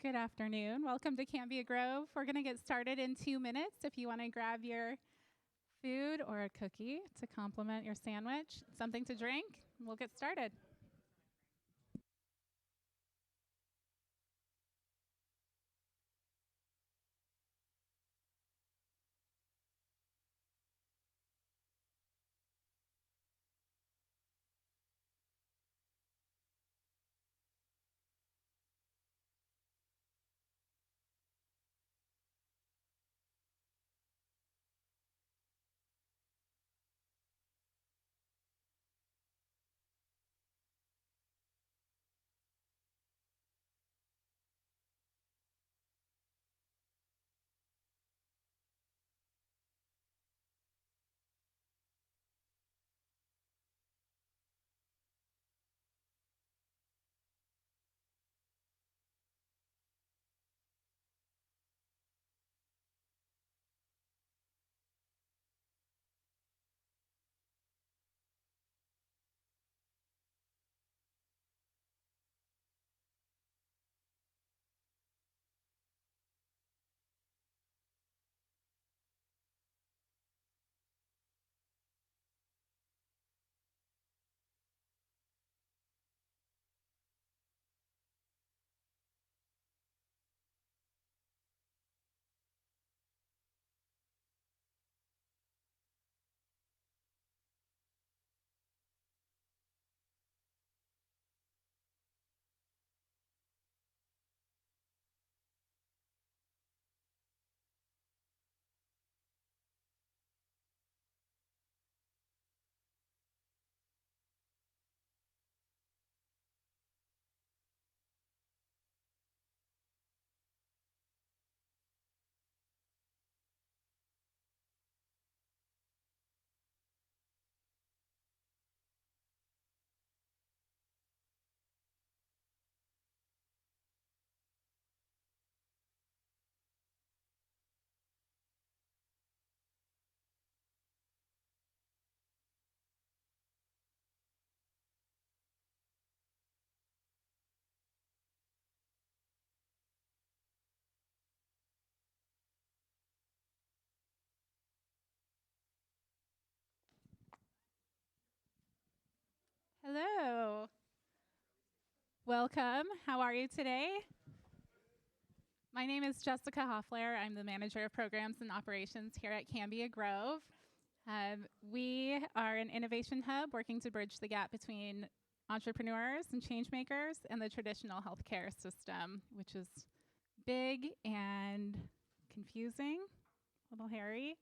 Good afternoon. Welcome to Cambia Grove. We're going to get started in 2 minutes. If you want to grab your food or a cookie to complement your sandwich, something to drink, we'll get started. Hello. Welcome. How are you today? My name is Jessica Hoffler. I'm the manager of programs and operations here at Cambia Grove. We are an innovation hub working to bridge the gap between entrepreneurs and change makers and the traditional healthcare system, which is big and confusing, a little hairy.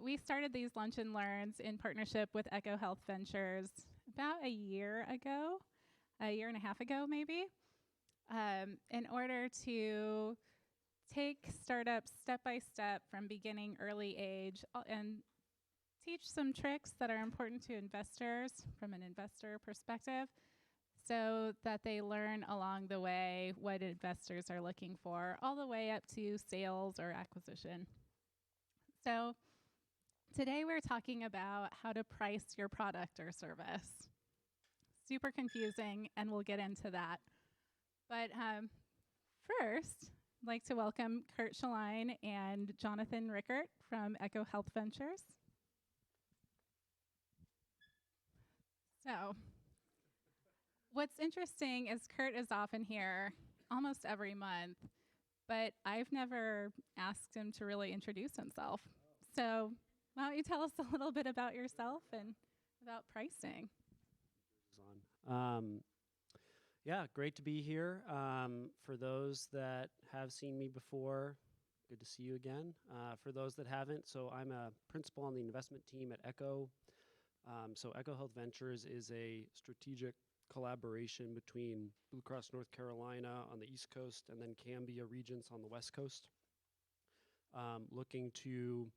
We started these lunch and learns in partnership with Echo Health Ventures about a year and a half ago, maybe, in order to take startups step by step from beginning early age and teach some tricks that are important to investors from an investor perspective so that they learn along the way what investors are looking for, all the way up to sales or acquisition. So today we're talking about how to price your product or service. Super confusing, and we'll get into that. But first, I'd like to welcome Kurt Shaline and Jonathan Rickert from Echo Health Ventures. So, what's interesting is Kurt is often here almost every month, but I've never asked him to really introduce himself. So, why don't you tell us a little bit about yourself and about pricing? Yeah, great to be here. For those that have seen me before, good to see you again. For those that haven't, so I'm a principal on the investment team at Echo. So Echo Health Ventures is a strategic collaboration between Blue Cross North Carolina on the East Coast and then Cambia Regents on the West Coast, looking to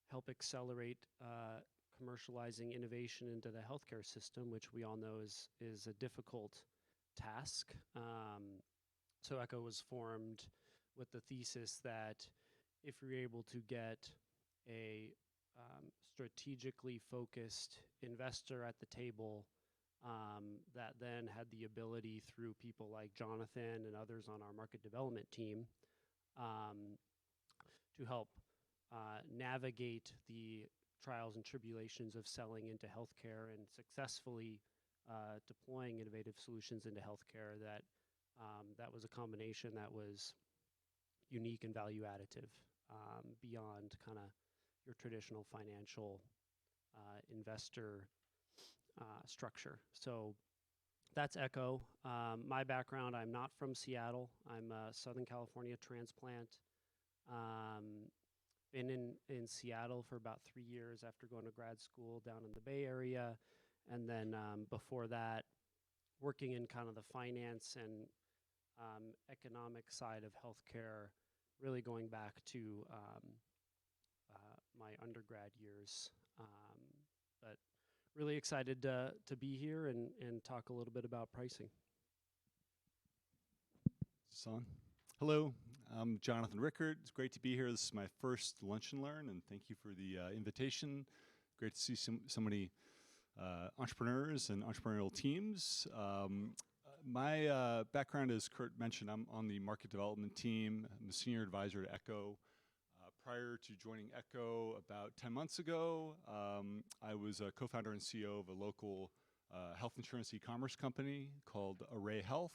help accelerate commercializing innovation into the healthcare system, which we all know is a difficult task. So Echo was formed with the thesis that if you're able to get a strategically focused investor at the table that then had the ability through people like Jonathan and others on our market development team to help navigate the trials and tribulations of selling into healthcare and successfully deploying innovative solutions into healthcare. That was a combination that was unique and value additive beyond kind of your traditional financial investor structure. So that's Echo. My background, I'm not from Seattle. I'm a Southern California transplant. Been in Seattle for about 3 years after going to grad school down in the Bay Area. And then before that, working in kind of the finance and economic side of healthcare, really going back to my undergrad years. But really excited to be here and talk a little bit about pricing. Son. Hello, I'm Jonathan Rickert. It's great to be here. This is my first Lunch and Learn, and thank you for the invitation. Great to see so many entrepreneurs and entrepreneurial teams. My background, as Kurt mentioned, I'm on the market development team. I'm a senior advisor to Echo. Prior to joining Echo about 10 months ago, I was a co-founder and CEO of a local health insurance e-commerce company called Array Health.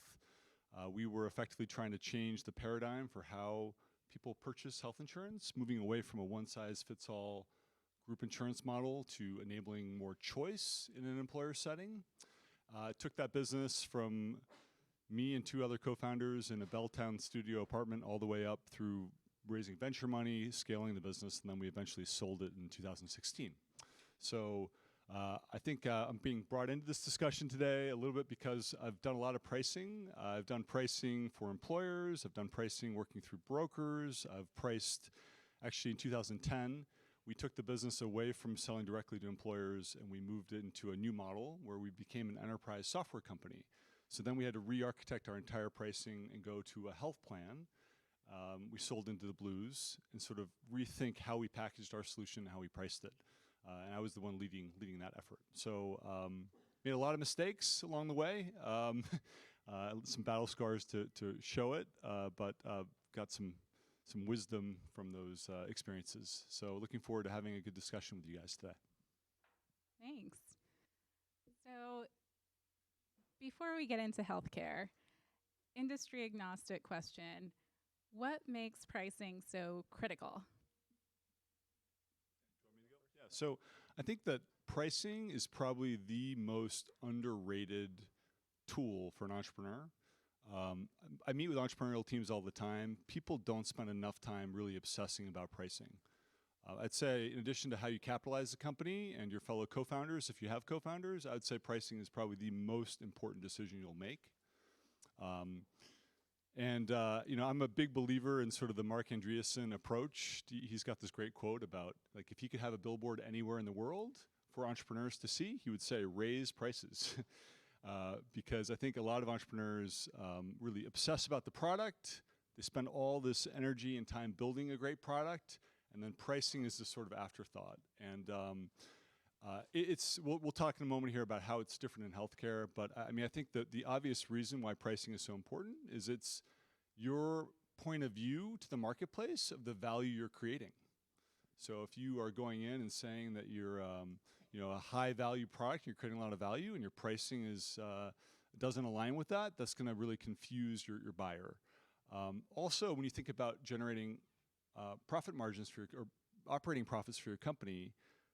We were effectively trying to change the paradigm for how people purchase health insurance, moving away from a one-size-fits-all group insurance model to enabling more choice in an employer setting. Took that business from me and two other co-founders in a Belltown studio apartment all the way up through raising venture money, scaling the business, and then we eventually sold it in 2016. So I think I'm being brought into this discussion today a little bit because I've done a lot of pricing. I've done pricing for employers. I've done pricing working through brokers. I've priced, actually in 2010, we took the business away from selling directly to employers and we moved it into a new model where we became an enterprise software company. So then we had to re-architect our entire pricing and go to a health plan. We sold into the blues and sort of rethink how we packaged our solution and how we priced it. And I was the one leading that effort. So made a lot of mistakes along the way, some battle scars to show it, but got some wisdom from those experiences. So looking forward to having a good discussion with you guys today. Thanks. So before we get into healthcare, industry agnostic question, what makes pricing so critical? Yeah, so I think that pricing is probably the most underrated tool for an entrepreneur. I meet with entrepreneurial teams all the time. People don't spend enough time really obsessing about pricing. I'd say in addition to how you capitalize the company and your fellow co-founders, if you have co-founders, I'd say pricing is probably the most important decision you'll make. I'm a big believer in sort of the Mark Andreessen approach. He's got this great quote about, like, if he could have a billboard anywhere in the world for entrepreneurs to see, he would say, raise prices. Because I think a lot of entrepreneurs really obsess about the product. They spend all this energy and time building a great product, and then pricing is this sort of afterthought. And we'll talk in a moment here about how it's different in healthcare, but I mean, I think that the obvious reason why pricing is so important is it's your point of view to the marketplace of the value you're creating. So if you are going in and saying that you're a high value product, you're creating a lot of value, and your pricing doesn't align with that, that's going to really confuse your buyer. Also, when you think about generating profit margins or operating profits for your company,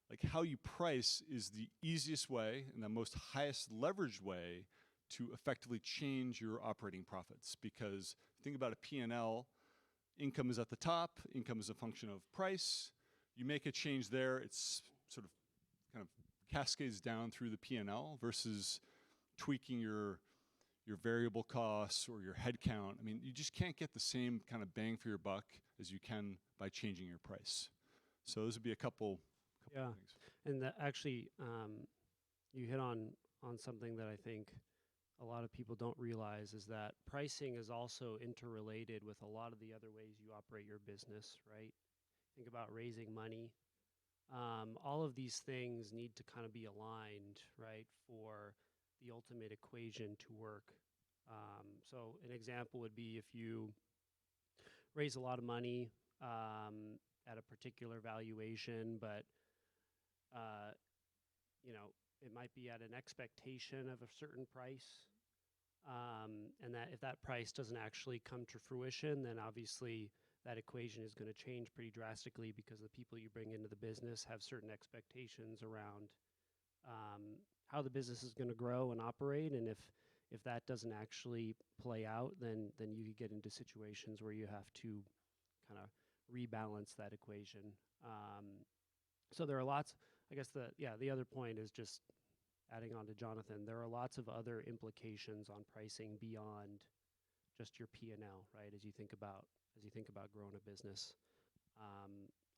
like how you price is the easiest way and the most highest leveraged way to effectively change your operating profits. Because think about a P&L, income is at the top, income is a function of price. You make a change there, it's sort of kind of cascades down through the P&L versus tweaking your variable costs or your head count. I mean, you just can't get the same kind of bang for your buck as you can by changing your price. So those would be a couple things. And actually, you hit on something that I think a lot of people don't realize is that pricing is also interrelated with a lot of the other ways you operate your business, right? Think about raising money. All of these things need to kind of be aligned, right, for the ultimate equation to work. So an example would be if you raise a lot of money at a particular valuation, but it might be at an expectation of a certain price, and that if that price doesn't actually come to fruition, then obviously that equation is going to change pretty drastically because the people you bring into the business have certain expectations around how the business is going to grow and operate, and if that doesn't actually play out, then you could get into situations where you have to kind of rebalance that equation. So there are lots. I guess the other point is just adding on to Jonathan. There are lots of other implications on pricing beyond just your P&L, right? As you think about growing a business.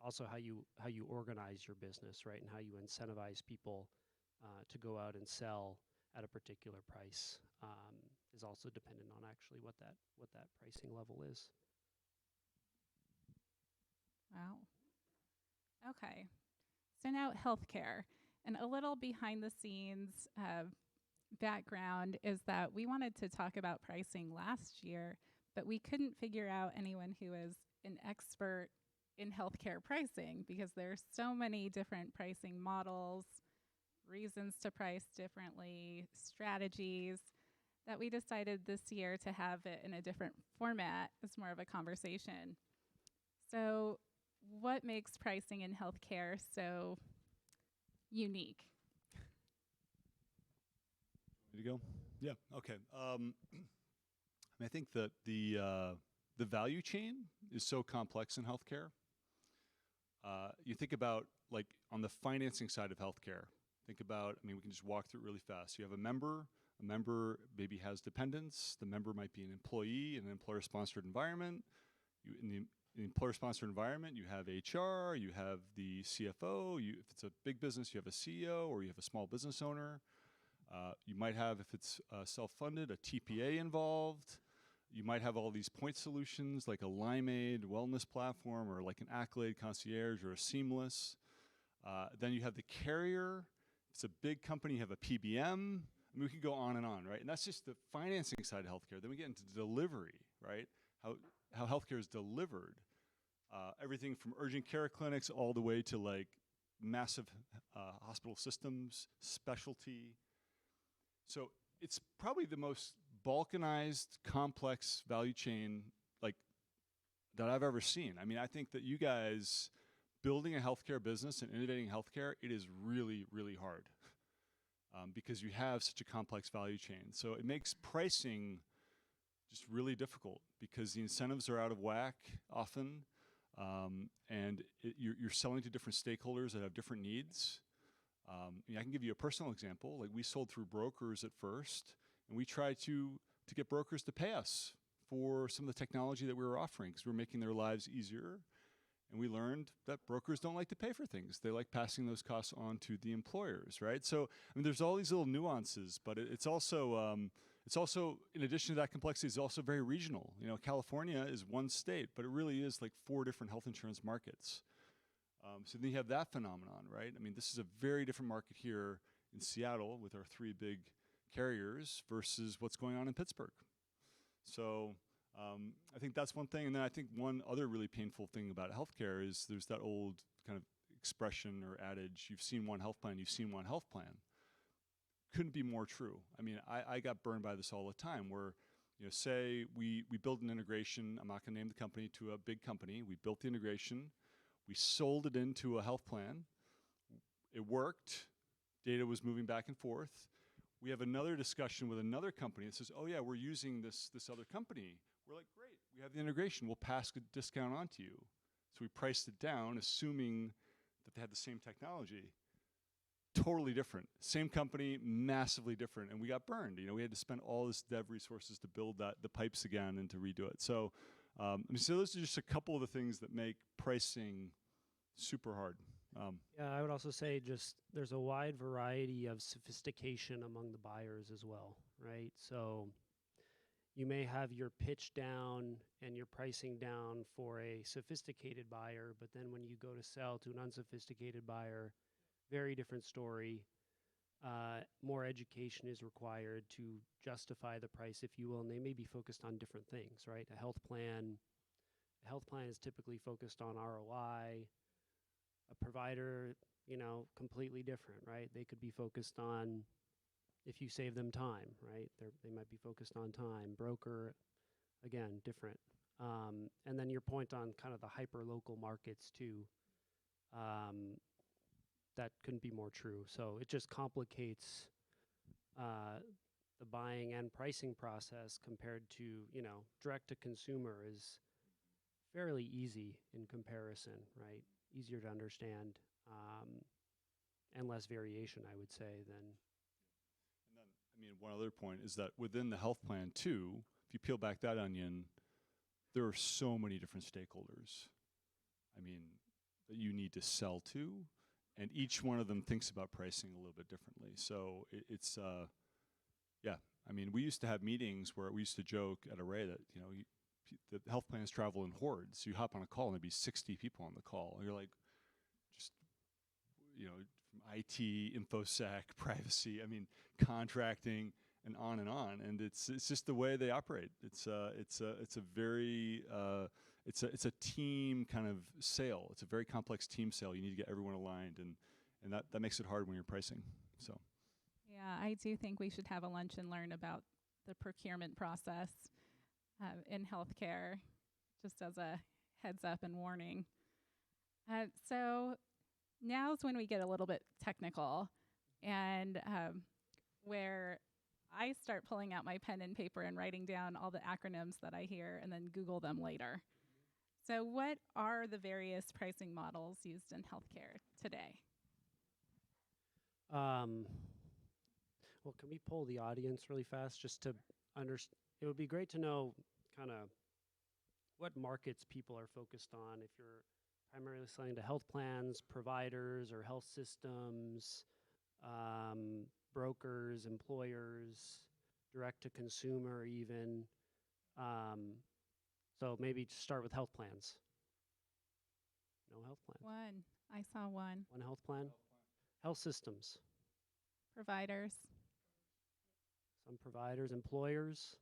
Also, how you organize your business, right, and how you incentivize people to go out and sell at a particular price is also dependent on actually what that pricing level is. Wow. Okay. So now healthcare. And a little behind the scenes background is that we wanted to talk about pricing last year, but we couldn't figure out anyone who is an expert in healthcare pricing because there's so many different pricing models, reasons to price differently, strategies, that we decided this year to have it in a different format as more of a conversation. So what makes pricing in healthcare so unique? Ready to go? Yeah. Okay. I think that the value chain is so complex in healthcare. You think about like on the financing side of healthcare. Think about. I mean, we can just walk through it really fast. You have a member. A member maybe has dependents. The member might be an employee in an employer-sponsored environment. In the employer-sponsored environment, you have HR, you have the CFO. If it's a big business, you have a CEO, or you have a small business owner. You might have, if it's self-funded, a TPA involved. You might have all these point solutions like a Limeade wellness platform or like an Accolade Concierge or a Seamless. Then you have the carrier. If it's a big company, you have a PBM. I mean, we could go on, right? And that's just the financing side of healthcare. Then we get into delivery, right? How healthcare is delivered. Everything from urgent care clinics all the way to like massive hospital systems, specialty. So it's probably the most balkanized, complex value chain like that I've ever seen. I mean, I think that you guys building a healthcare business and innovating healthcare, it is really, really hard because you have such a complex value chain. So it makes pricing just really difficult because the incentives are out of whack often, and you're selling to different stakeholders that have different needs. I can give you a personal example. Like we sold through brokers at first, and we tried to get brokers to pay us for some of the technology that we were offering because we were making their lives easier. And we learned that brokers don't like to pay for things. They like passing those costs on to the employers, right? So, I mean, there's all these little nuances, but it's also, in addition to that complexity, it's also very regional. You know, California is one state, but it really is like 4 different health insurance markets. So then you have that phenomenon, right? I mean, this is a very different market here in Seattle with our 3 big carriers versus what's going on in Pittsburgh. So I think that's one thing. And then I think one other really painful thing about healthcare is there's that old kind of expression or adage, you've seen one health plan, you've seen one health plan. Couldn't be more true. I mean, I got burned by this all the time where, you know, say we build an integration, I'm not gonna name the company, to a big company. We built the integration, we sold it into a health plan. It worked, data was moving back and forth. We have another discussion with another company that says, oh yeah, we're using this other company. We're like, great, we have the integration, we'll pass a discount on to you. So we priced it down, assuming that they had the same technology. Totally different. Same company, massively different, and we got burned. You know, we had to spend all this dev resources to build the pipes again and to redo it. So, so those are just a couple of the things that make pricing super hard. Yeah, I would also say just there's a wide variety of sophistication among the buyers as well, right? So you may have your pitch down and your pricing down for a sophisticated buyer, but then when you go to sell to an unsophisticated buyer, very different story. more education is required to justify the price, if you will, and they may be focused on different things, right? A health plan is typically focused on ROI. A provider, completely different, right? They could be focused on if you save them time, right? They might be focused on time. Broker, again, different. And then your point on kind of the hyper local markets too. That couldn't be more true. So it just complicates the buying and pricing process compared to, direct to consumer is fairly easy in comparison, right? Easier to understand, and less variation, I would say, than. And then, one other point is that within the health plan too, if you peel back that onion, there are so many different stakeholders. That you need to sell to, and each one of them thinks about pricing a little bit differently. So it's we used to have meetings where we used to joke at Array that the health plans travel in hordes. So you hop on a call and there'd be 60 people on the call. And you're like, just from IT, InfoSec, privacy, contracting, and on and on. And it's just the way they operate. It's a team kind of sale. It's a very complex team sale. You need to get everyone aligned, and that makes it hard when you're pricing. So. Yeah, I do think we should have a lunch and learn about the procurement process in healthcare, just as a heads up and warning. So now's when we get a little bit technical, and where I start pulling out my pen and paper and writing down all the acronyms that I hear and then Google them later. So what are the various pricing models used in healthcare today? Well, can we poll the audience really fast just to understand? It would be great to know kind of what markets people are focused on. If you're primarily selling to health plans, providers, or health systems, brokers, employers, direct to consumer even. So maybe just start with health plans. No health plans. One. I saw one. One health plan. Health systems. Providers. Some providers. Employers.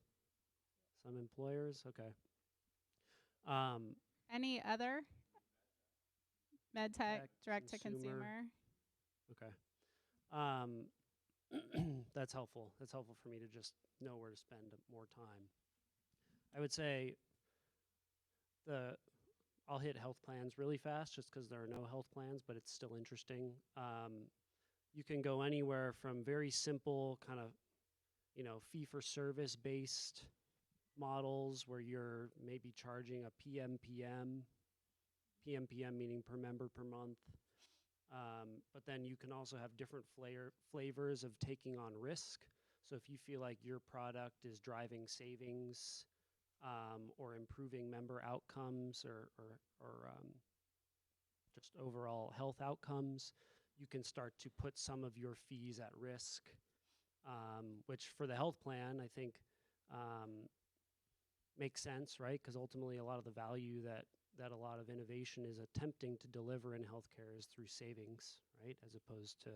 Some employers. Okay. Any other? MedTech, Tech, direct to consumer. consumer. Okay. That's helpful. That's helpful for me to just know where to spend more time. I would say I'll hit health plans really fast just because there are no health plans, but it's still interesting. You can go anywhere from very simple kind of, fee-for-service based models where you're maybe charging a PMPM meaning per member per month. But then you can also have different flavors of taking on risk. So if you feel like your product is driving savings or improving member outcomes or just overall health outcomes, you can start to put some of your fees at risk, which for the health plan, I think makes sense, right? Because ultimately a lot of the value that a lot of innovation is attempting to deliver in healthcare is through savings, right? As opposed to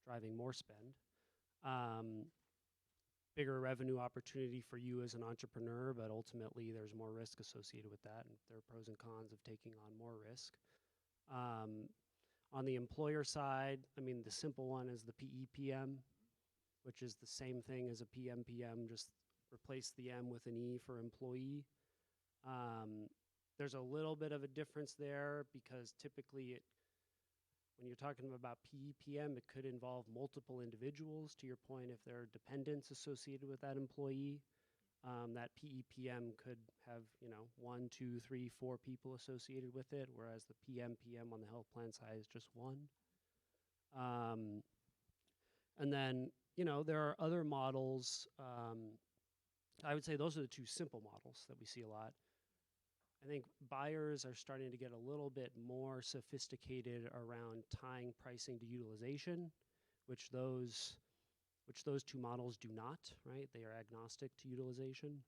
driving more spend. Bigger revenue opportunity for you as an entrepreneur, but ultimately there's more risk associated with that, and there are pros and cons of taking on more risk. On the employer side, the simple one is the PEPM, which is the same thing as a PMPM, just replace the M with an E for employee. There's a little bit of a difference there because typically when you're talking about PEPM, it could involve multiple individuals. To your point, if there are dependents associated with that employee, that PEPM could have 1, 2, 3, 4 people associated with it, whereas the PMPM on the health plan side is just one. And then there are other models. I would say those are the two simple models that we see a lot. I think buyers are starting to get a little bit more sophisticated around tying pricing to utilization, which those two models do not, right? They are agnostic to utilization.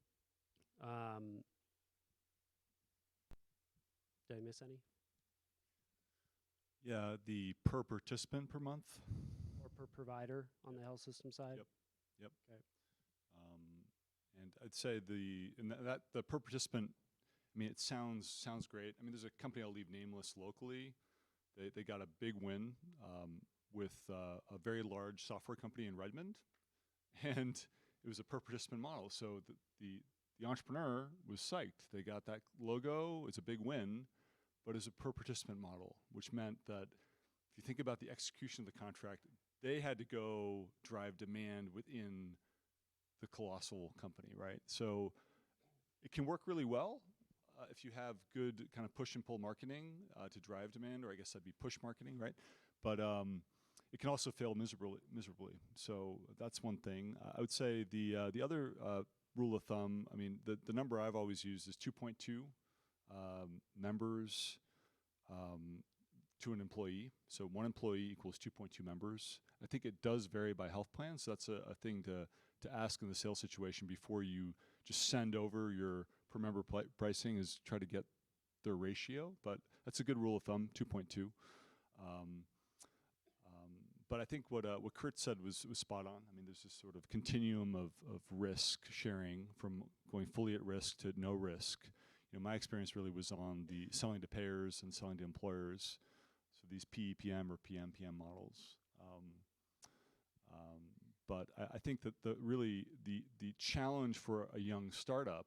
Did I miss any? Yeah, the per participant per month. Or per provider on the health system side? Yep. Yep. Okay. And I'd say the per participant, I mean, it sounds great. I mean, there's a company I'll leave nameless locally. They got a big win with a very large software company in Redmond, and it was a per participant model. So the entrepreneur was psyched. They got that logo. It's a big win, but it's a per participant model, which meant that if you think about the execution of the contract, they had to go drive demand within the colossal company, right? So it can work really well if you have good kind of push and pull marketing to drive demand, or I guess that'd be push marketing, right? But it can also fail miserably. So that's one thing. I would say the other rule of thumb, I mean, the number I've always used is 2.2 members to an employee. So one employee equals 2.2 members. I think it does vary by health plan, so that's a thing to ask in the sales situation before you just send over your per member pricing, is try to get their ratio. But that's a good rule of thumb, 2.2. But I think what Kurt said was spot on. I mean, there's this sort of continuum of risk sharing from going fully at risk to no risk. You know, my experience really was on the selling to payers and selling to employers. So these PEPM or PMPM models. But I think that the challenge for a young startup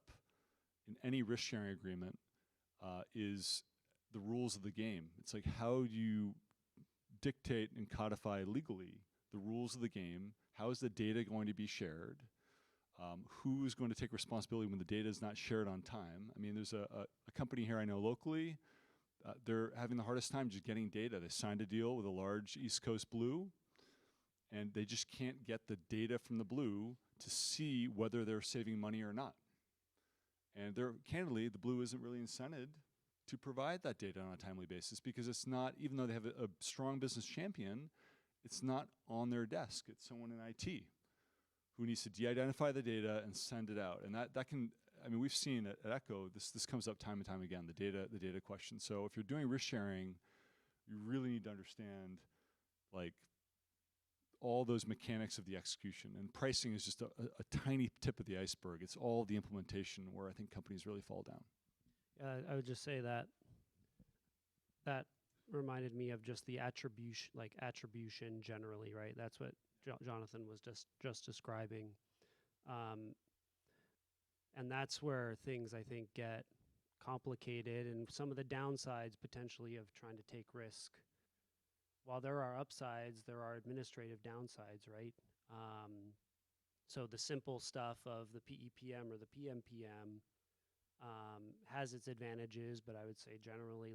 in any risk sharing agreement is the rules of the game. It's like, how do you dictate and codify legally the rules of the game? How is the data going to be shared? Who's going to take responsibility when the data is not shared on time? I mean, there's a company here I know locally. They're having the hardest time just getting data. They signed a deal with a large East Coast Blue, and they just can't get the data from the Blue to see whether they're saving money or not. And candidly, the Blue isn't really incented to provide that data on a timely basis, because it's not, even though they have a strong business champion, it's not on their desk. It's someone in IT who needs to de-identify the data and send it out. And that can, I mean, we've seen at Echo, this comes up time and time again, the data question. So if you're doing risk sharing, you really need to understand like all those mechanics of the execution. And pricing is just a tiny tip of the iceberg. It's all the implementation where I think companies really fall down. I would just say that reminded me of just the attribution generally, right? That's what Jonathan was just describing. And that's where things, I think, get complicated, and some of the downsides potentially of trying to take risk. While there are upsides, there are administrative downsides, right? So the simple stuff of the PEPM or the PMPM has its advantages, but I would say generally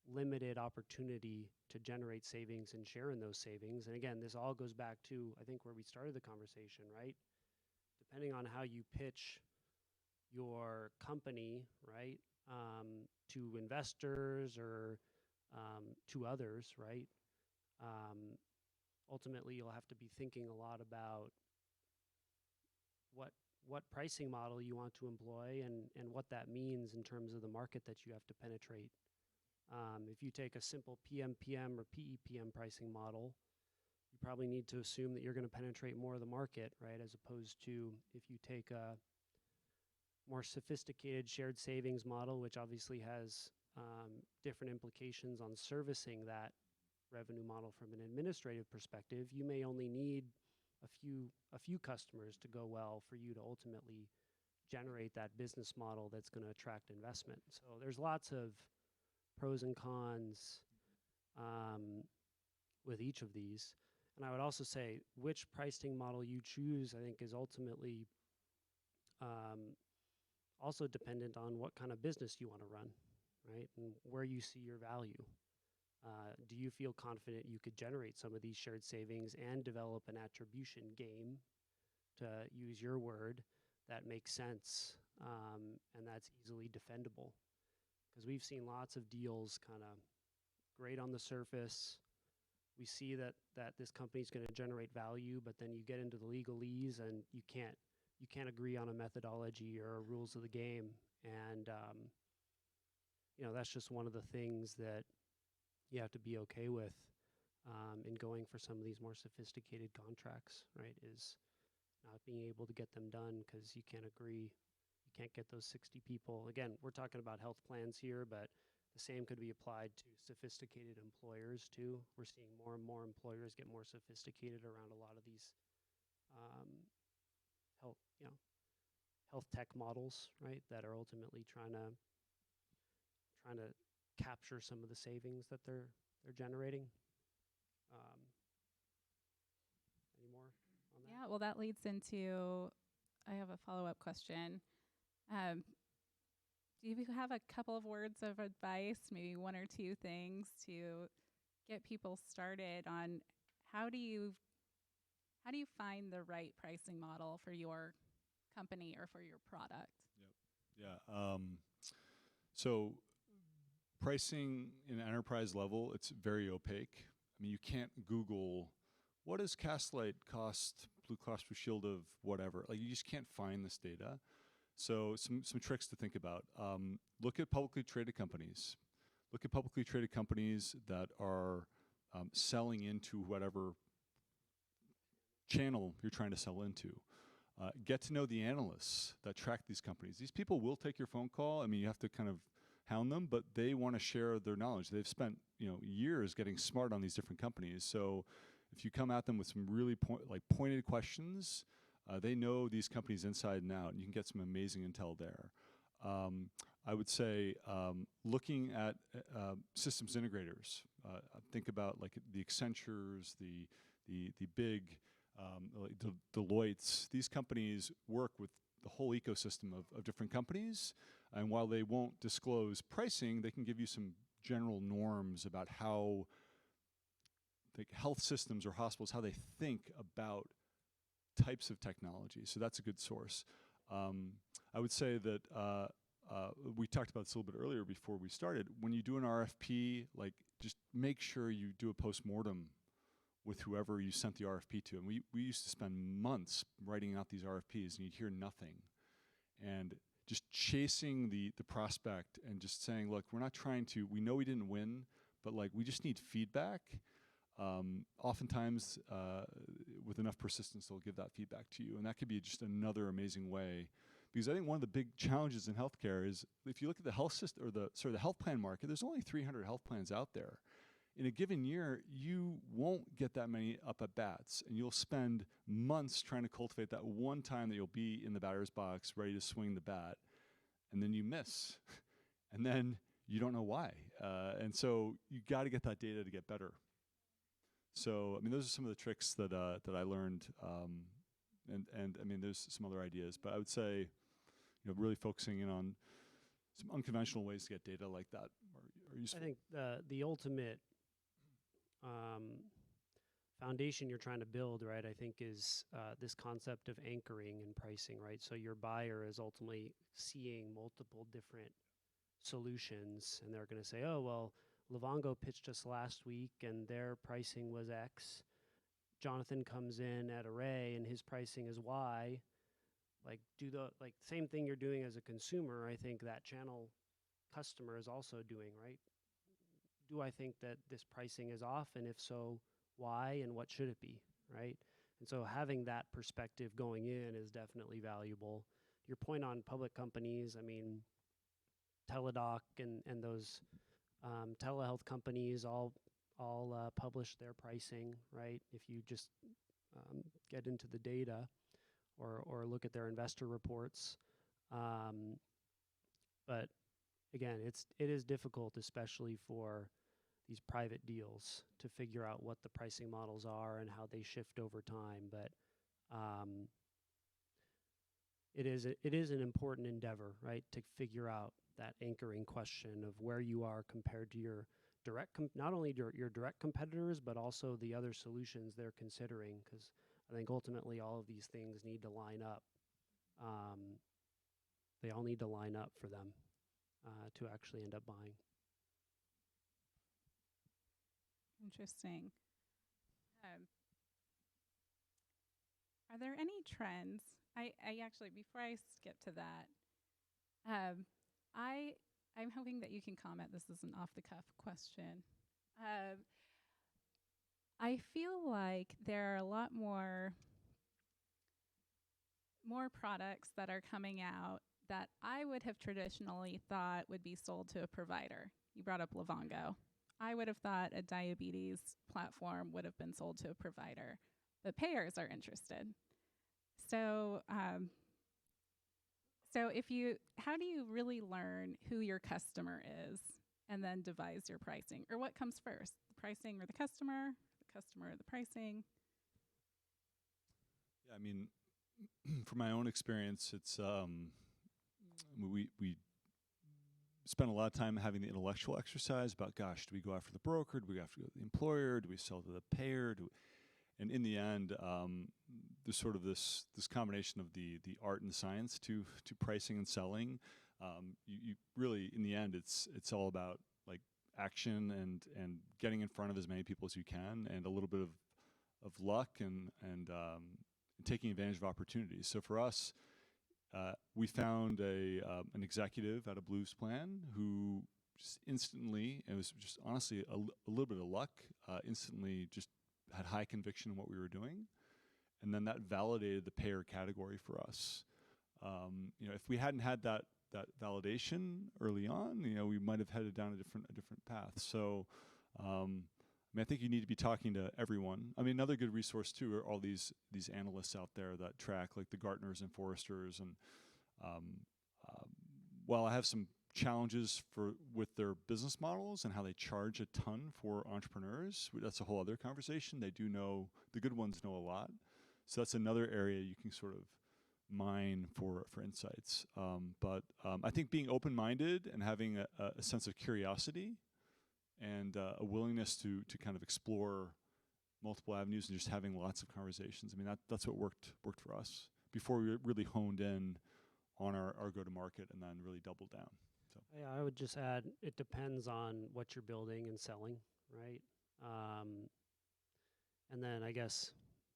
limited opportunity to generate savings and share in those savings. And again, this all goes back to, I think, where we started the conversation, right? Depending on how you pitch your company, right, to investors or to others, right? Ultimately, you'll have to be thinking a lot about what pricing model you want to employ and what that means in terms of the market that you have to penetrate. If you take a simple PMPM or PEPM pricing model, you probably need to assume that you're going to penetrate more of the market, right? As opposed to if you take a more sophisticated shared savings model, which obviously has different implications on servicing that revenue model from an administrative perspective, you may only need a few customers to go well for you to ultimately generate that business model that's going to attract investment. So there's lots of pros and cons with each of these. And I would also say which pricing model you choose, I think, is ultimately also dependent on what kind of business you want to run, right? And where you see your value. Do you feel confident you could generate some of these shared savings and develop an attribution game, to use your word, that makes sense and that's easily defendable? Because we've seen lots of deals kind of great on the surface. We see that this company's going to generate value, but then you get into the legalese and you can't agree on a methodology or rules of the game. And that's just one of the things that you have to be okay with. in going for some of these more sophisticated contracts, right, is not being able to get them done because you can't agree, you can't get those 60 people. Again, we're talking about health plans here, but the same could be applied to sophisticated employers too. We're seeing more and more employers get more sophisticated around a lot of these health, health tech models, right, that are ultimately trying to capture some of the savings that they're generating. Any more on that? Yeah, well, that leads into, I have a follow-up question. Do you have a couple of words of advice, maybe one or two things to get people started on how do you find the right pricing model for your company or for your product? Yeah. So pricing in enterprise level, it's very opaque. I mean, you can't Google what does Castlight cost Blue Cross Blue Shield of whatever. Like, you just can't find this data. So some tricks to think about. Look at publicly traded companies. Look at publicly traded companies that are selling into whatever channel you're trying to sell into. Get to know the analysts that track these companies. These people will take your phone call. I mean, you have to kind of hound them, but they want to share their knowledge. They've spent years getting smart on these different companies. So if you come at them with some really pointed questions, they know these companies inside and out, and you can get some amazing intel there. I would say looking at systems integrators. Think about like the Accentures, the big like Deloitte's. These companies work with the whole ecosystem of different companies, and while they won't disclose pricing, they can give you some general norms about how like health systems or hospitals, how they think about types of technology. So that's a good source. I would say that we talked about this a little bit earlier before we started. When you do an RFP, like, just make sure you do a postmortem with whoever you sent the RFP to. And we used to spend months writing out these RFPs, and you'd hear nothing. And just chasing the prospect and just saying, look, we're not trying to, we know we didn't win, but like, we just need feedback. Oftentimes, with enough persistence, they'll give that feedback to you. And that could be just another amazing way. Because I think one of the big challenges in healthcare is, if you look at the health system, or the health plan market, there's only 300 health plans out there. In a given year, you won't get that many up at bats, and you'll spend months trying to cultivate that one time that you'll be in the batter's box ready to swing the bat, and then you miss. And then you don't know why. And so you got to get that data to get better. So, I mean, those are some of the tricks that I learned, and I mean, there's some other ideas, but I would say, really focusing in on some unconventional ways to get data like that are useful. I think the ultimate foundation you're trying to build, right, I think is this concept of anchoring and pricing, right? So your buyer is ultimately seeing multiple different solutions, and they're going to say, oh, well, Livongo pitched us last week and their pricing was X. Jonathan comes in at Array and his pricing is Y. Like, same thing you're doing as a consumer, I think that channel customer is also doing, right? Do I think that this pricing is off? And if so, why and what should it be, right? And so having that perspective going in is definitely valuable. Your point on public companies, I mean, Teladoc and those telehealth companies all publish their pricing, right? If you just get into the data or look at their investor reports. But again, it is difficult, especially for these private deals, to figure out what the pricing models are and how they shift over time. But it is an important endeavor, right, to figure out that anchoring question of where you are compared to your direct, not only your direct competitors, but also the other solutions they're considering. Because I think ultimately all of these things need to line up. They all need to line up for them to actually end up buying. Interesting. Are there any trends? I actually, before I skip to that, I'm hoping that you can comment. This is an off-the-cuff question. I feel like there are a lot more products that are coming out that I would have traditionally thought would be sold to a provider. You brought up Livongo. I would have thought a diabetes platform would have been sold to a provider, but payers are interested. So, how do you really learn who your customer is and then devise your pricing? Or what comes first, the pricing or the customer or the pricing? Yeah, I mean, from my own experience, it's we spend a lot of time having the intellectual exercise about, gosh, do we go after the broker? Do we go after the employer? Do we sell to the payer? And in the end, there's sort of this combination of the art and science to pricing and selling. You really, in the end, it's all about like action and getting in front of as many people as you can, and a little bit of luck and taking advantage of opportunities. So for us, we found an executive at a Blues plan who just instantly, it was just honestly a little bit of luck, instantly just had high conviction in what we were doing. And then that validated the payer category for us. If we hadn't had that validation early on, we might have headed down a different path. So, I think you need to be talking to everyone. I mean, another good resource too are all these analysts out there that track, like the Gartners and Forresters. And while I have some challenges with their business models and how they charge a ton for entrepreneurs, that's a whole other conversation. They do know, the good ones know a lot. So that's another area you can sort of mine for insights. But I think being open-minded and having a sense of curiosity and a willingness to kind of explore multiple avenues and just having lots of conversations. I mean, that's what worked for us before we really honed in on our go-to-market and then really doubled down. So Yeah, I would just add, it depends on what you're building and selling, right? And then I guess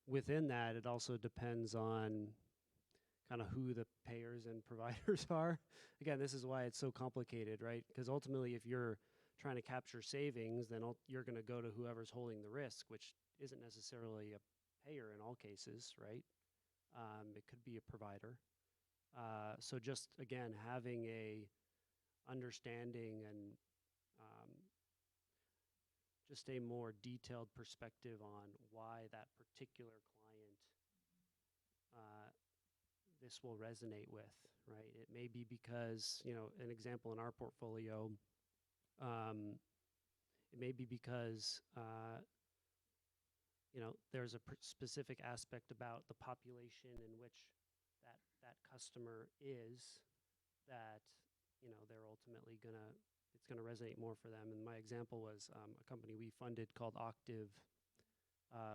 within that, it also depends on kind of who the payers and providers are. Again, this is why it's so complicated, right? Because ultimately, if you're trying to capture savings, then you're going to go to whoever's holding the risk, which isn't necessarily a payer in all cases, right? It could be a provider. So just, again, having a understanding and just a more detailed perspective on why that particular client this will resonate with, right? It may be because, an example in our portfolio, it may be because, there's a specific aspect about the population in which that customer is that, they're ultimately it's going to resonate more for them. And my example was a company we funded called Octiv,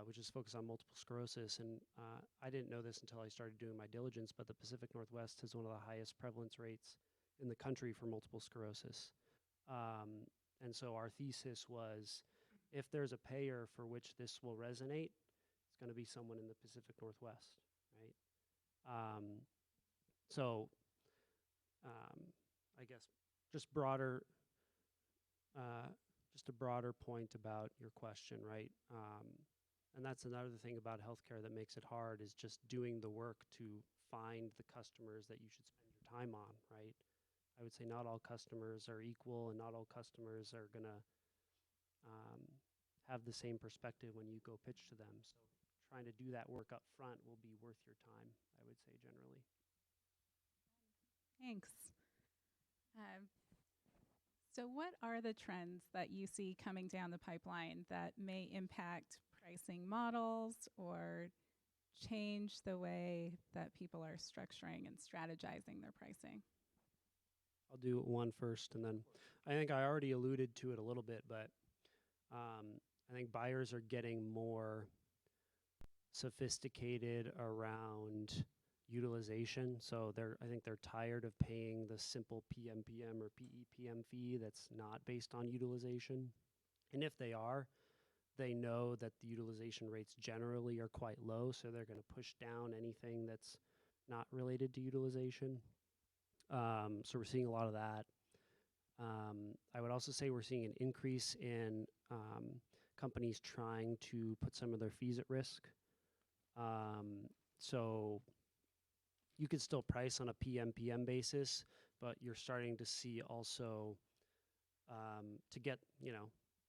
which is focused on multiple sclerosis. And I didn't know this until I started doing my diligence, but the Pacific Northwest has one of the highest prevalence rates in the country for multiple sclerosis. And so our thesis was, if there's a payer for which this will resonate, it's going to be someone in the Pacific Northwest, right? I guess just a broader point about your question, right? And that's another thing about healthcare that makes it hard, is just doing the work to find the customers that you should spend your time on, right? I would say not all customers are equal, and not all customers are going to have the same perspective when you go pitch to them. So trying to do that work up front will be worth your time, I would say, generally. Thanks. So what are the trends that you see coming down the pipeline that may impact pricing models or change the way that people are structuring and strategizing their pricing? I'll do one first, and then I think I already alluded to it a little bit, but I think buyers are getting more sophisticated around utilization. So I think they're tired of paying the simple PMPM or PEPM fee that's not based on utilization. And if they are, they know that the utilization rates generally are quite low, so they're going to push down anything that's not related to utilization. So we're seeing a lot of that. I would also say we're seeing an increase in companies trying to put some of their fees at risk. So you could still price on a PMPM basis, but you're starting to see also to get,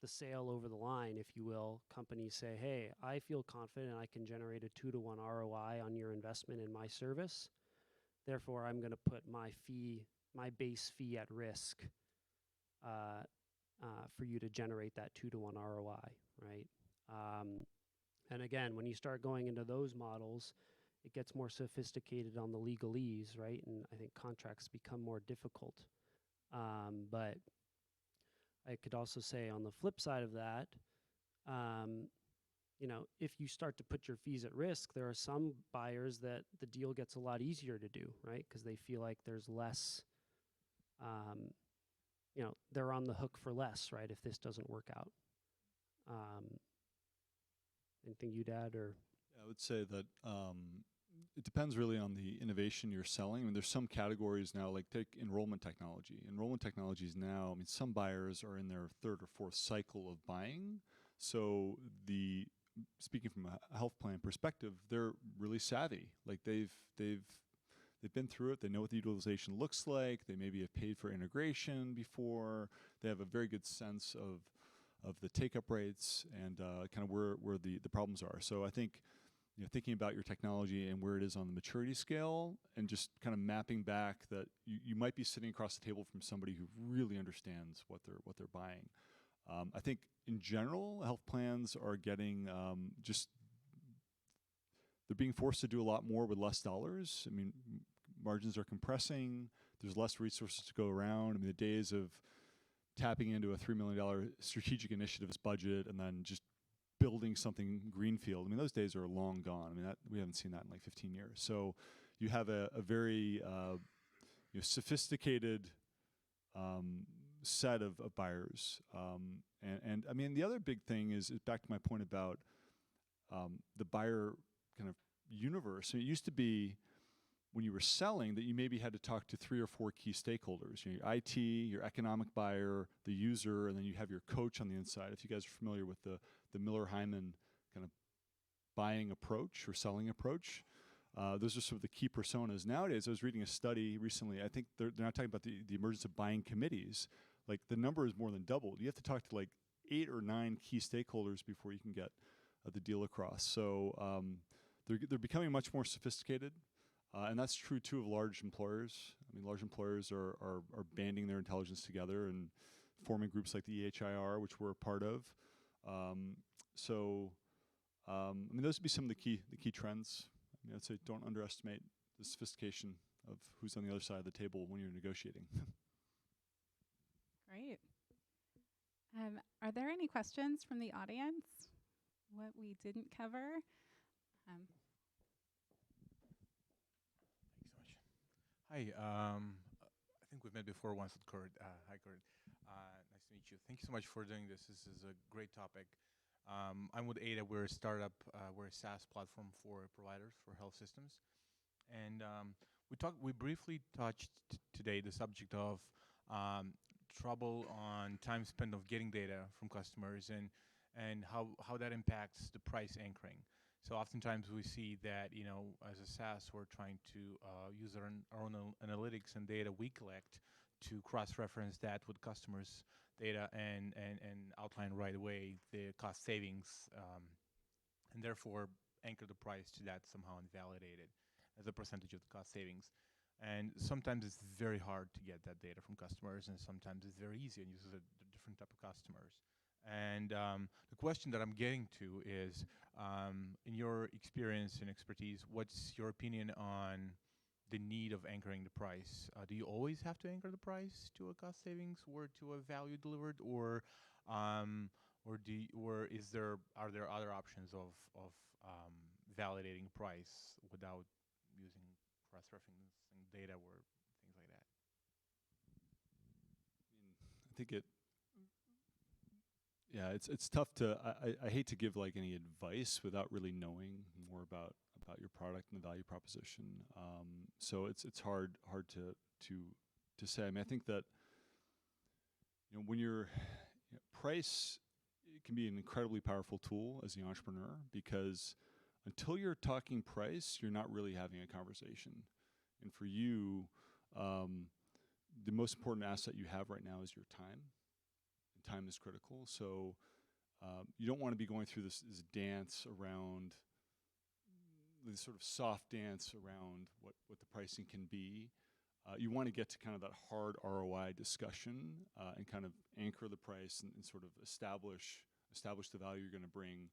the sale over the line, if you will, companies say, hey, I feel confident I can generate a 2-to-1 ROI on your investment in my service. Therefore, I'm going to put my base fee at risk for you to generate that 2-to-1 ROI, right? And again, when you start going into those models, it gets more sophisticated on the legalese, right? And I think contracts become more difficult. But I could also say on the flip side of that, if you start to put your fees at risk, there are some buyers that the deal gets a lot easier to do, right? Because they feel like there's less, they're on the hook for less, right? If this doesn't work out. Anything you'd add or? I would say that it depends really on the innovation you're selling. I mean, there's some categories now, like take enrollment technology. Enrollment technologies now, I mean, some buyers are in their third or fourth cycle of buying. So speaking from a health plan perspective, they're really savvy. Like they've been through it. They know what the utilization looks like. They maybe have paid for integration before. They have a very good sense of the take-up rates and kind of where the problems are. So I think, thinking about your technology and where it is on the maturity scale and just kind of mapping back that you might be sitting across the table from somebody who really understands what they're buying. I think in general, health plans are getting they're being forced to do a lot more with less dollars. I mean, margins are compressing. There's less resources to go around. I mean, the days of tapping into a $3 million strategic initiatives budget and then just building something greenfield, I mean, those days are long gone. I mean, we haven't seen that in like 15 years. So you have a very sophisticated set of buyers. And I mean, the other big thing is back to my point about the buyer kind of universe. I mean, it used to be when you were selling that you maybe had to talk to 3 or 4 key stakeholders, your IT, your economic buyer, the user, and then you have your coach on the inside. If you guys are familiar with the Miller-Heiman kind of buying approach or selling approach, those are sort of the key personas. Nowadays, I was reading a study recently. I think they're now talking about the emergence of buying committees. Like the number is more than doubled. You have to talk to like 8 or 9 key stakeholders before you can get the deal across. So they're becoming much more sophisticated. And that's true, too, of large employers. I mean, large employers are banding their intelligence together and forming groups like the EHIR, which we're a part of. I mean, those would be some of the key trends. I mean, I'd say don't underestimate the sophistication of who's on the other side of the table when you're negotiating. Great. Are there any questions from the audience? What we didn't cover? Thanks so much. Hi, I think we've met before once at Kurt. Hi, Kurt. Nice to meet you. Thank you so much for doing this. This is a great topic. I'm with Ada. We're a startup. We're a SaaS platform for providers for health systems. And we briefly touched today the subject of trouble on time spent of getting data from customers and how that impacts the price anchoring. So oftentimes we see that, as a SaaS, we're trying to use our own analytics and data we collect to cross-reference that with customers' data and outline right away the cost savings, and therefore anchor the price to that somehow and validate it as a percentage of the cost savings. And sometimes it's very hard to get that data from customers, and sometimes it's very easy and uses a different type of customers. And the question that I'm getting to is, in your experience and expertise, what's your opinion on the need of anchoring the price? Do you always have to anchor the price to a cost savings or to a value delivered, or are there other options of validating price without using cross-referencing data or things like that? I think it's tough to. I hate to give like any advice without really knowing more about your product and the value proposition. So it's hard to say. I mean, I think that when your price it can be an incredibly powerful tool as the entrepreneur, because until you're talking price, you're not really having a conversation. And for you, the most important asset you have right now is your time. And time is critical. So you don't want to be going through this dance around, this sort of soft dance around what the pricing can be. You want to get to kind of that hard ROI discussion and kind of anchor the price and sort of establish the value you're going to bring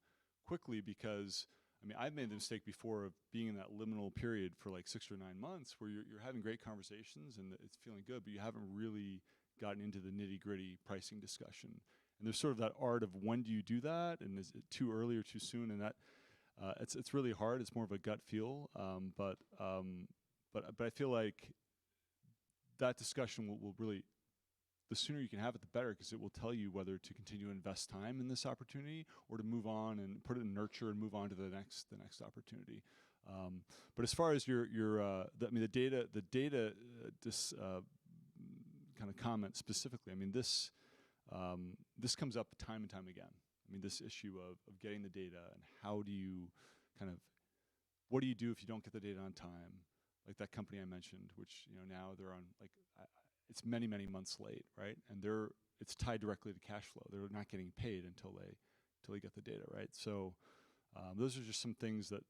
quickly, because I mean, I've made the mistake before of being in that liminal period for like 6 or 9 months where you're having great conversations and it's feeling good, but you haven't really gotten into the nitty-gritty pricing discussion. And there's sort of that art of when do you do that, and is it too early or too soon? And that it's really hard. It's more of a gut feel, but I feel like that discussion will really, the sooner you can have it, the better, because it will tell you whether to continue to invest time in this opportunity or to move on and put it in nurture and move on to the next opportunity. But as far as the data kind of comment specifically, I mean, this comes up time and time again. I mean, this issue of getting the data and how do you what do you do if you don't get the data on time? Like that company I mentioned, which now they're on it's many months late, right? And it's tied directly to cash flow. They're not getting paid until they get the data, right? So those are just some things that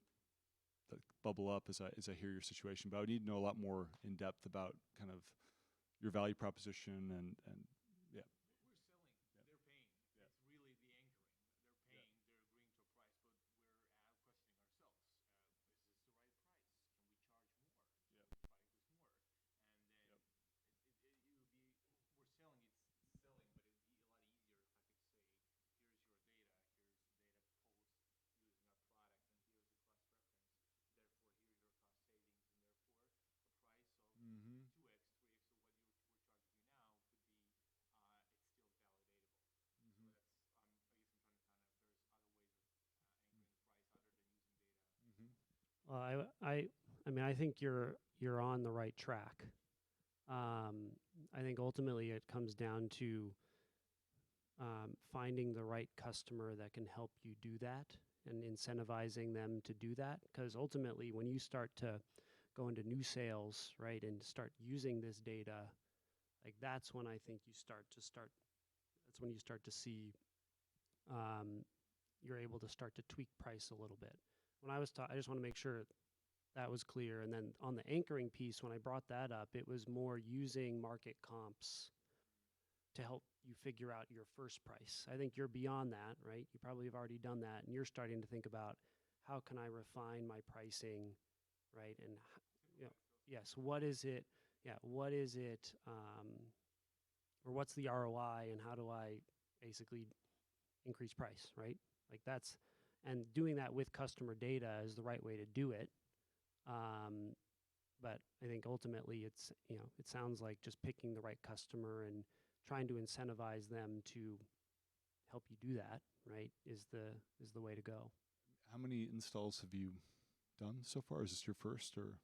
bubble up as I hear your situation. But I would need to know a lot more in depth about kind of your value proposition and yeah. Well, I mean, I think you're on the right track. I think ultimately it comes down to finding the right customer that can help you do that and incentivizing them to do that. Because ultimately, when you start to go into new sales, right, and start using this data, like that's when I think that's when you start to see you're able to start to tweak price a little bit. When I just want to make sure that was clear. And then on the anchoring piece, when I brought that up, it was more using market comps to help you figure out your first price. I think you're beyond that, right? You probably have already done that, and you're starting to think about how can I refine my pricing, right? And yes, what is it? Yeah, what is it? Or what's the ROI, and how do I basically increase price, right? Like that's, and doing that with customer data is the right way to do it. But I think ultimately it's, it sounds like just picking the right customer and trying to incentivize them to help you do that, right, is the way to go. How many installs have you done so far? Is this your first or?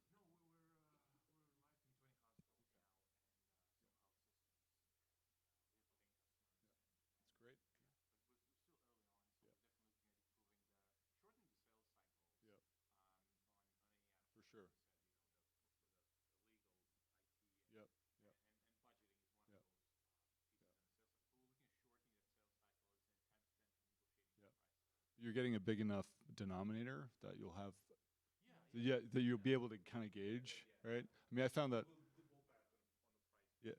Sure. Yep. Yep. Yep. Yep. You're getting a big enough denominator that you'll have, yeah, that you'll be able to kind of gauge, right? I mean, I found that, yeah,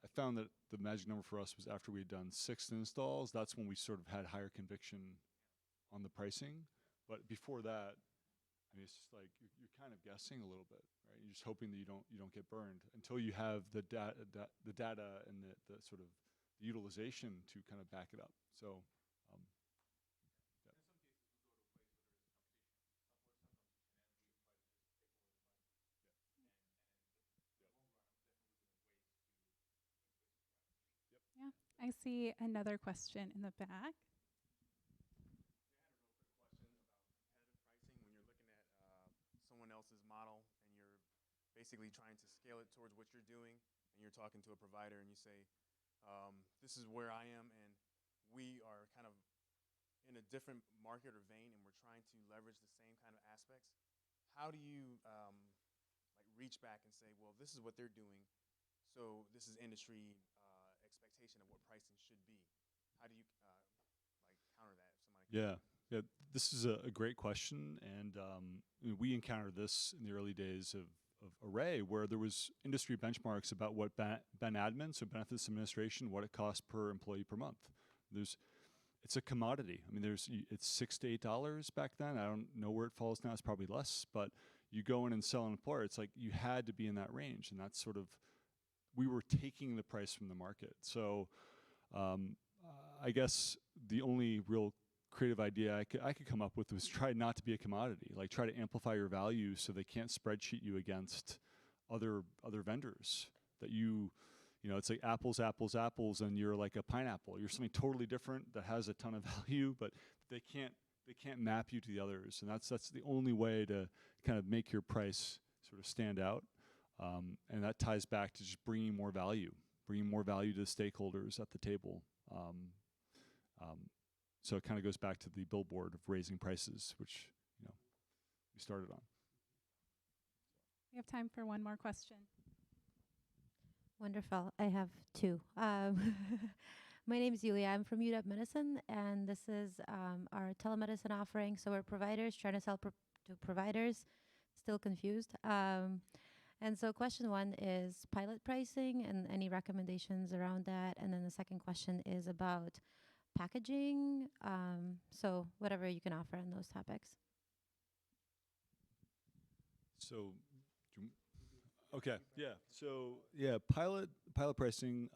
I found that the magic number for us was after we had done 6 installs. That's when we sort of had higher conviction on the pricing. But before that, I mean, it's just like you're kind of guessing a little bit, right? You're just hoping that you don't get burned until you have the data and the sort of the utilization to kind of back it up. So, Yeah, I see another question in the back. When you're looking at someone else's model and you're basically trying to scale it towards what you're doing, and you're talking to a provider and you say, this is where I am, and we are kind of in a different market or vein, and we're trying to leverage the same kind of aspects, how do you like reach back and say, well, this is what they're doing, so this is industry expectation of what pricing should be? How do you like counter that? If somebody Yeah, this is a great question, and we encountered this in the early days of Array, where there was industry benchmarks about what Ben admin, so benefits administration, what it costs per employee per month. It's a commodity. I mean, it's $6 to $8 back then. I don't know where it falls now. It's probably less, but you go in and sell an employer, it's like you had to be in that range, and that's sort of, we were taking the price from the market. So I guess the only real creative idea I could come up with was try not to be a commodity, like try to amplify your value so they can't spreadsheet you against other vendors that you know, it's like apples, apples, apples, and you're like a pineapple. You're something totally different that has a ton of value, but they can't map you to the others, and that's the only way to kind of make your price sort of stand out, and that ties back to just bringing more value to the stakeholders at the table. So it kind of goes back to the billboard of raising prices, which, you know, we started on. We have time for one more question. Wonderful. I have two. My name is Yulia. I'm from UW Medicine, and this is our telemedicine offering. So we're providers trying to sell to providers, still confused. And so question one is pilot pricing and any recommendations around that. And then the second question is about packaging. So whatever you can offer on those topics. So, okay, yeah. So yeah, pilot pricing.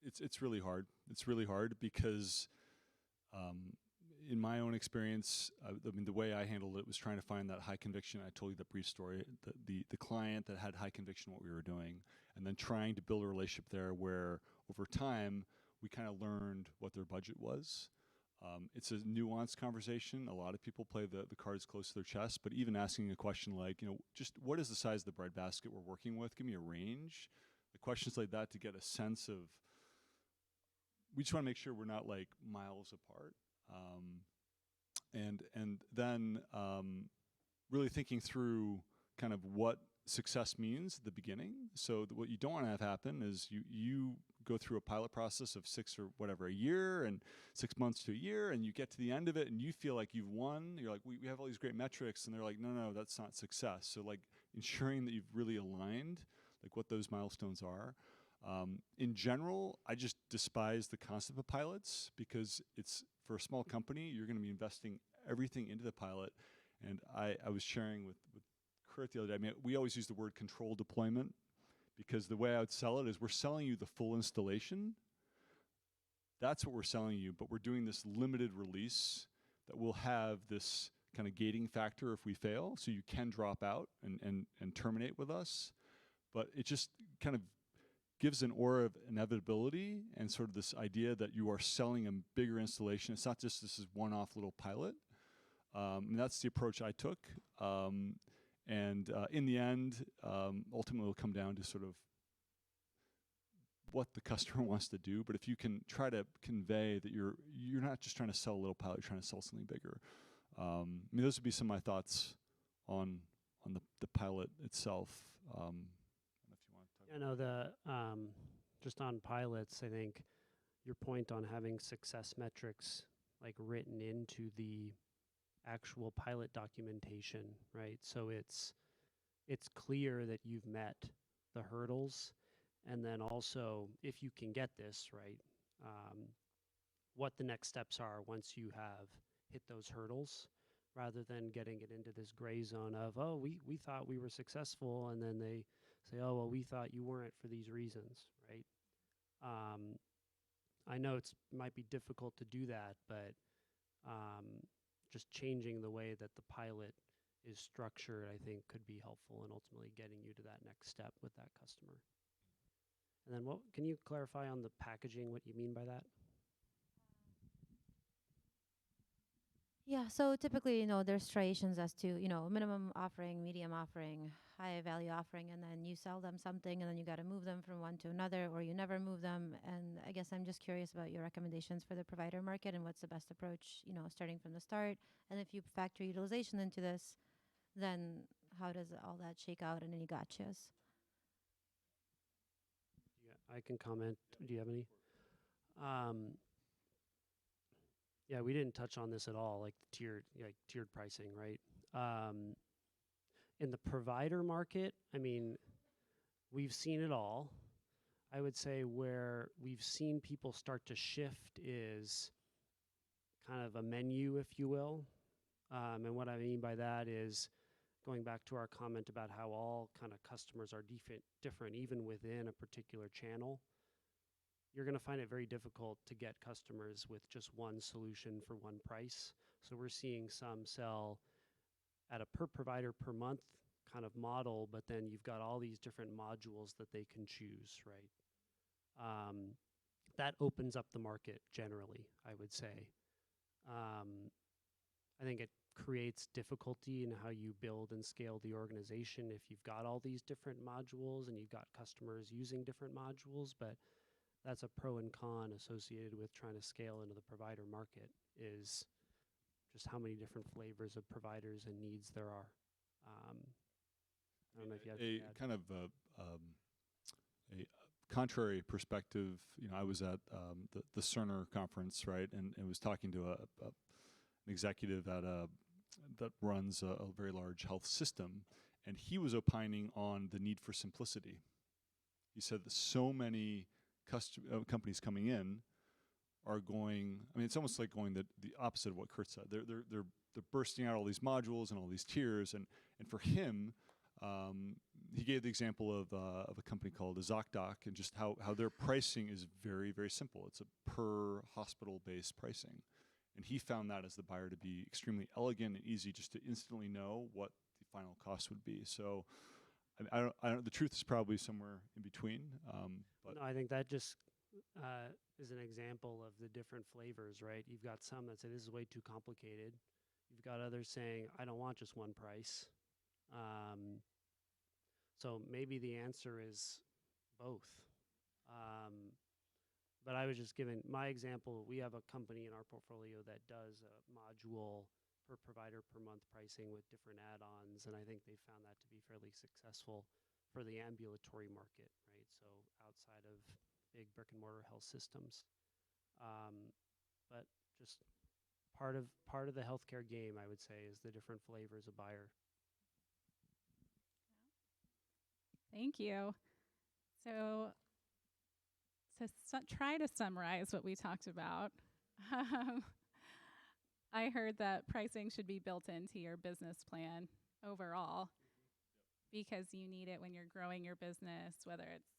It's really hard. It's really hard because, in my own experience, I mean, the way I handled it was trying to find that high conviction. I told you that brief story. The client that had high conviction what we were doing, and then trying to build a relationship there where over time we kind of learned what their budget was. It's a nuanced conversation. A lot of people play the cards close to their chest, but even asking a question like, you know, just what is the size of the bread basket we're working with? Give me a range. The questions like that to get a sense of, we just want to make sure we're not like miles apart. And then really thinking through kind of what success means at the beginning. So what you don't want to have happen is you go through a pilot process of 6 or whatever, a year and 6 months to a year, and you get to the end of it and you feel like you've won. You're like, we have all these great metrics, and they're like, no, that's not success. So like ensuring that you've really aligned like what those milestones are. In general, I just despise the concept of pilots because it's, for a small company, you're going to be investing everything into the pilot. And I was sharing with Kurt the other day, I mean, we always use the word control deployment because the way I would sell it is we're selling you the full installation. That's what we're selling you, but we're doing this limited release that will have this kind of gating factor if we fail, so you can drop out and terminate with us. But it just kind of gives an aura of inevitability and sort of this idea that you are selling a bigger installation. It's not just this is one-off little pilot. And that's the approach I took. And in the end, ultimately it'll come down to sort of what the customer wants to do. But if you can try to convey that you're not just trying to sell a little pilot, you're trying to sell something bigger. I mean, those would be some of my thoughts on the pilot itself. I know just on pilots, I think your point on having success metrics like written into the actual pilot documentation, right? So it's clear that you've met the hurdles, and then also if you can get this right, what the next steps are once you have hit those hurdles, rather than getting it into this gray zone of, oh, we thought we were successful, and then they say, oh, well, we thought you weren't for these reasons, right? I know it might be difficult to do that, but just changing the way that the pilot is structured, I think, could be helpful in ultimately getting you to that next step with that customer. And then what can you clarify on the packaging, what you mean by that? Yeah, so typically, there's striations as to, minimum offering, medium offering, high value offering, and then you sell them something and then you got to move them from one to another, or you never move them. And again, guess I'm just curious about your recommendations for the provider market and what's the best approach, starting from the start. And if you factor utilization into this, then how does all that shake out and any gotchas? Yeah, I can comment. Do you have any? Yeah, we didn't touch on this at all, like tiered pricing, right? In the provider market, I mean, we've seen it all. I would say where we've seen people start to shift is kind of a menu, if you will. And what I mean by that is going back to our comment about how all kind of customers are different, even within a particular channel. You're going to find it very difficult to get customers with just one solution for one price. So we're seeing some sell at a per provider per month kind of model, but then you've got all these different modules that they can choose, right? That opens up the market generally, I would say. I think it creates difficulty in how you build and scale the organization if you've got all these different modules and you've got customers using different modules, but that's a pro and con associated with trying to scale into the provider market, is just how many different flavors of providers and needs there are. I don't know if you have a kind of a contrary perspective. I was at the Cerner conference, right, and was talking to an executive that runs a very large health system, and he was opining on the need for simplicity. He said that so many companies coming in are going. I mean, it's almost like going the opposite of what Kurt said. They're bursting out all these modules and all these tiers, and for him, he gave the example of a company called ZocDoc, and just how their pricing is very, very simple. It's a per hospital based pricing, and he found that as the buyer to be extremely elegant and easy, just to instantly know what the final cost would be. So, I don't. The truth is probably somewhere in between. But no, I think that just is an example of the different flavors, right? You've got some that say this is way too complicated. You've got others saying I don't want just one price. So maybe the answer is both. But I was just giving my example. We have a company in our portfolio that does a module per provider per month pricing with different add-ons, and I think they found that to be fairly successful for the ambulatory market, right? So outside of big brick and mortar health systems. But just part of the healthcare game, I would say, is the different flavors of buyer. Thank you. So try to summarize what we talked about. I heard that pricing should be built into your business plan overall, because you need it when you're growing your business, whether it's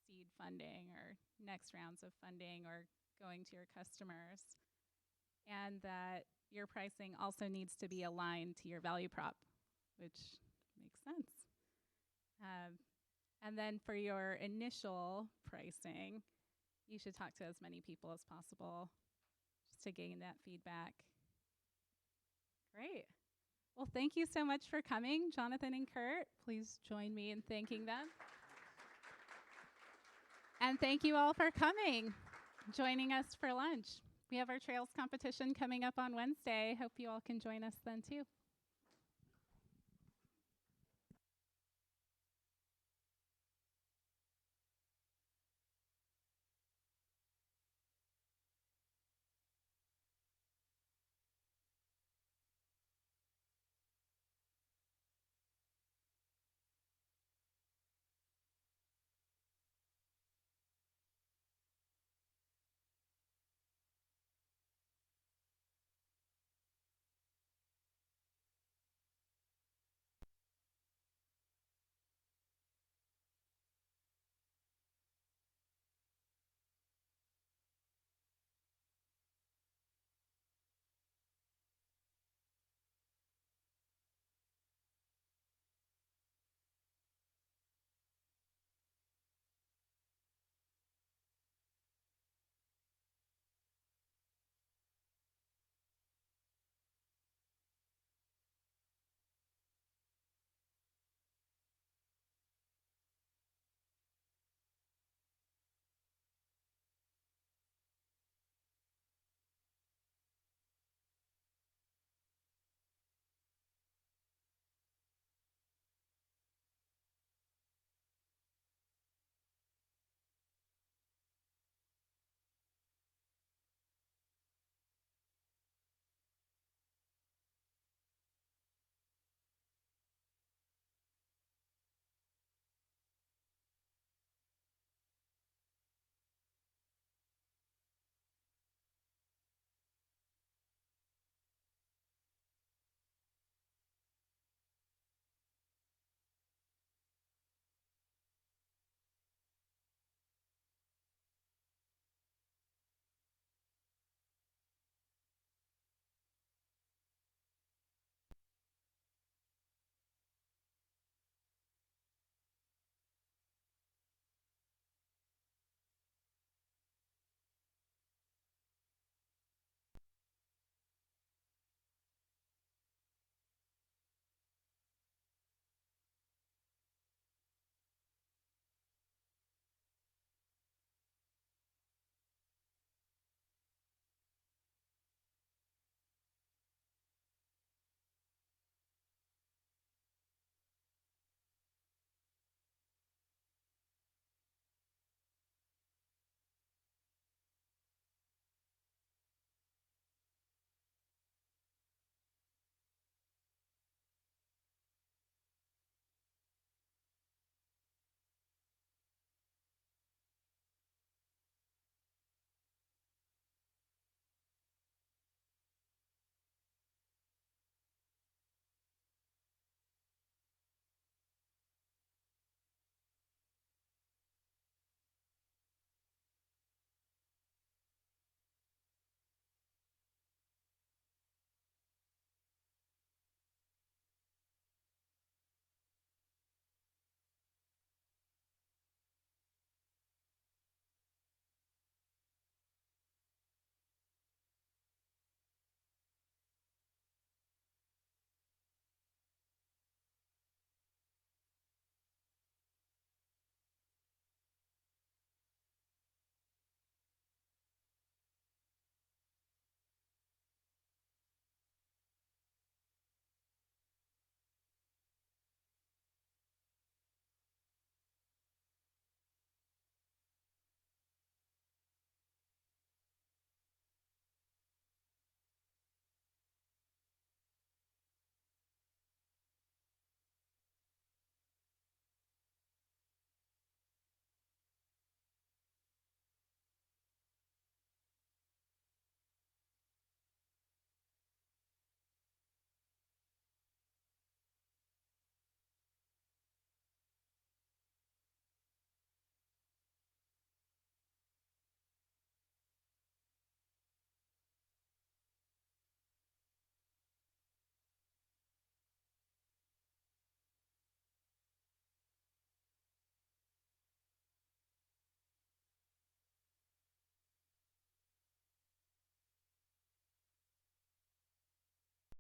seed funding or next rounds of funding or going to your customers. And that your pricing also needs to be aligned to your value prop, which makes sense. And then for your initial pricing, you should talk to as many people as possible just to gain that feedback. Great. Well, thank you so much for coming, Jonathan and Kurt. Please join me in thanking them. And thank you all for coming, joining us for lunch. We have our trails competition coming up on Wednesday. Hope you all can join us then too.